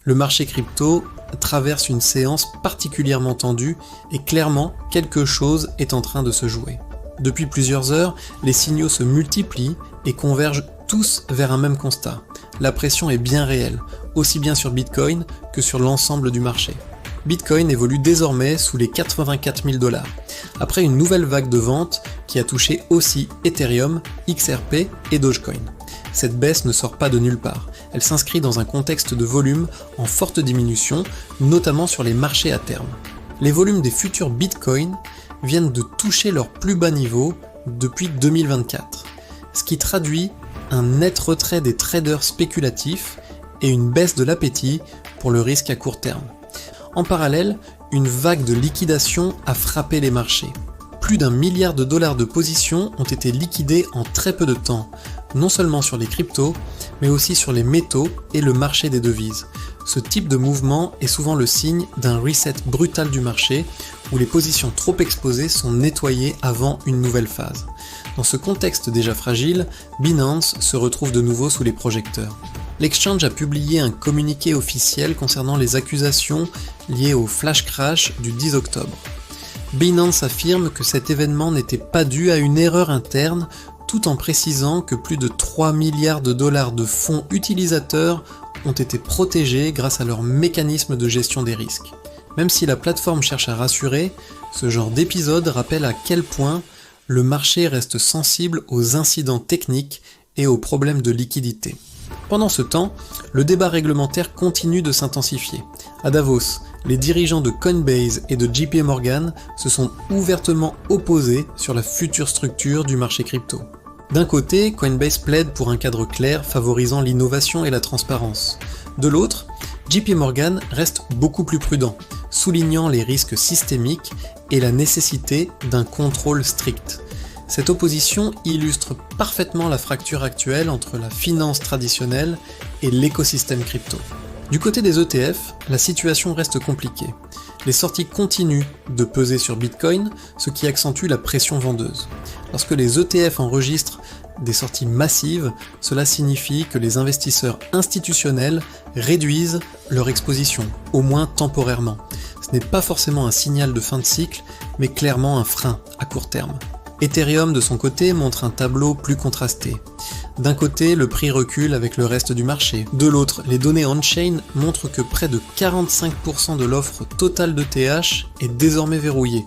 Le marché crypto traverse une séance particulièrement tendue et clairement quelque chose est en train de se jouer. Depuis plusieurs heures, les signaux se multiplient et convergent tous vers un même constat. La pression est bien réelle, aussi bien sur Bitcoin que sur l'ensemble du marché. Bitcoin évolue désormais sous les 84 000 $, après une nouvelle vague de vente qui a touché aussi Ethereum, XRP et Dogecoin. Cette baisse ne sort pas de nulle part, elle s'inscrit dans un contexte de volume en forte diminution, notamment sur les marchés à terme. Les volumes des futurs Bitcoin viennent de toucher leur plus bas niveau depuis 2024, ce qui traduit un net retrait des traders spéculatifs et une baisse de l'appétit pour le risque à court terme. En parallèle, une vague de liquidation a frappé les marchés. Plus d'1 milliard de dollars de positions ont été liquidées en très peu de temps, non seulement sur les cryptos, mais aussi sur les métaux et le marché des devises. Ce type de mouvement est souvent le signe d'un reset brutal du marché, où les positions trop exposées sont nettoyées avant une nouvelle phase. Dans ce contexte déjà fragile, Binance se retrouve de nouveau sous les projecteurs. L'exchange a publié un communiqué officiel concernant les accusations liées au flash crash du 10 octobre. Binance affirme que cet événement n'était pas dû à une erreur interne, tout en précisant que plus de 3 milliards de dollars de fonds utilisateurs ont été protégés grâce à leur mécanisme de gestion des risques. Même si la plateforme cherche à rassurer, ce genre d'épisode rappelle à quel point le marché reste sensible aux incidents techniques et aux problèmes de liquidité. Pendant ce temps, le débat réglementaire continue de s'intensifier. À Davos, les dirigeants de Coinbase et de JP Morgan se sont ouvertement opposés sur la future structure du marché crypto. D'un côté, Coinbase plaide pour un cadre clair favorisant l'innovation et la transparence. De l'autre, JP Morgan reste beaucoup plus prudent, soulignant les risques systémiques et la nécessité d'un contrôle strict. Cette opposition illustre parfaitement la fracture actuelle entre la finance traditionnelle et l'écosystème crypto. Du côté des ETF, la situation reste compliquée. Les sorties continuent de peser sur Bitcoin, ce qui accentue la pression vendeuse. Lorsque les ETF enregistrent des sorties massives, cela signifie que les investisseurs institutionnels réduisent leur exposition, au moins temporairement. Ce n'est pas forcément un signal de fin de cycle, mais clairement un frein à court terme. Ethereum de son côté montre un tableau plus contrasté. D'un côté, le prix recule avec le reste du marché. De l'autre, les données on-chain montrent que près de 45% de l'offre totale de TH est désormais verrouillée.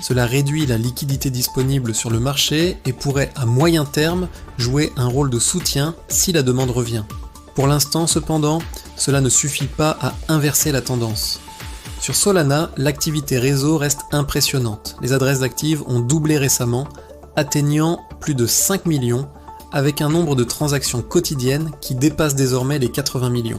Cela réduit la liquidité disponible sur le marché et pourrait à moyen terme jouer un rôle de soutien si la demande revient. Pour l'instant cependant, cela ne suffit pas à inverser la tendance. Sur Solana, l'activité réseau reste impressionnante. Les adresses actives ont doublé récemment, atteignant plus de 5 millions, avec un nombre de transactions quotidiennes qui dépasse désormais les 80 millions.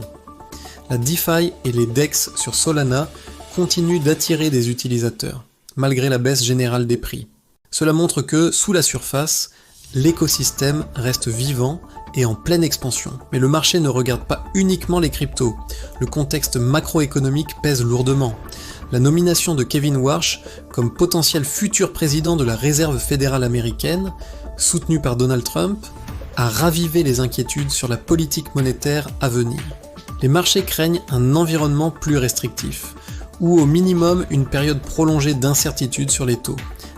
La DeFi et les DEX sur Solana continuent d'attirer des utilisateurs, malgré la baisse générale des prix. Cela montre que, sous la surface, l'écosystème reste vivant et en pleine expansion. Mais le marché ne regarde pas uniquement les cryptos. Le contexte macroéconomique pèse lourdement. La nomination de Kevin Warsh comme potentiel futur président de la Réserve fédérale américaine, soutenu par Donald Trump, a ravivé les inquiétudes sur la politique monétaire à venir. Les marchés craignent un environnement plus restrictif, ou au minimum une période prolongée d'incertitude sur les taux.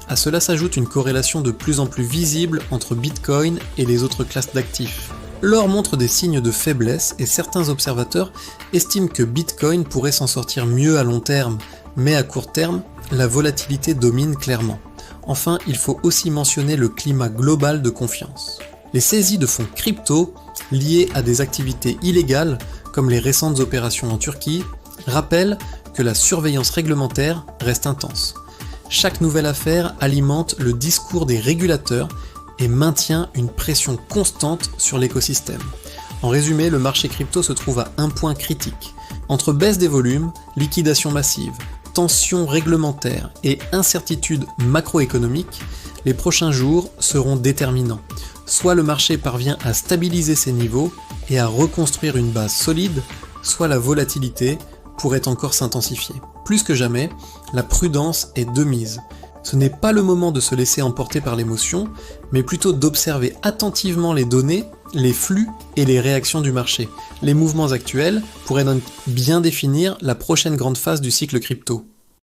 À cela s'ajoute une corrélation de plus en plus visible entre Bitcoin et les autres classes d'actifs. L'or montre des signes de faiblesse et certains observateurs estiment que Bitcoin pourrait s'en sortir mieux à long terme, mais à court terme, la volatilité domine clairement. Enfin, il faut aussi mentionner le climat global de confiance. Les saisies de fonds crypto liées à des activités illégales, comme les récentes opérations en Turquie, rappellent que la surveillance réglementaire reste intense. Chaque nouvelle affaire alimente le discours des régulateurs et maintient une pression constante sur l'écosystème. En résumé, le marché crypto se trouve à un point critique. Entre baisse des volumes, liquidation massive, tensions réglementaires et incertitudes macroéconomiques, les prochains jours seront déterminants. Soit le marché parvient à stabiliser ses niveaux et à reconstruire une base solide, soit la volatilité pourrait encore s'intensifier. Plus que jamais, la prudence est de mise. Ce n'est pas le moment de se laisser emporter par l'émotion, mais plutôt d'observer attentivement les données les flux et les réactions du marché. Les mouvements actuels pourraient donc bien définir la prochaine grande phase du cycle crypto.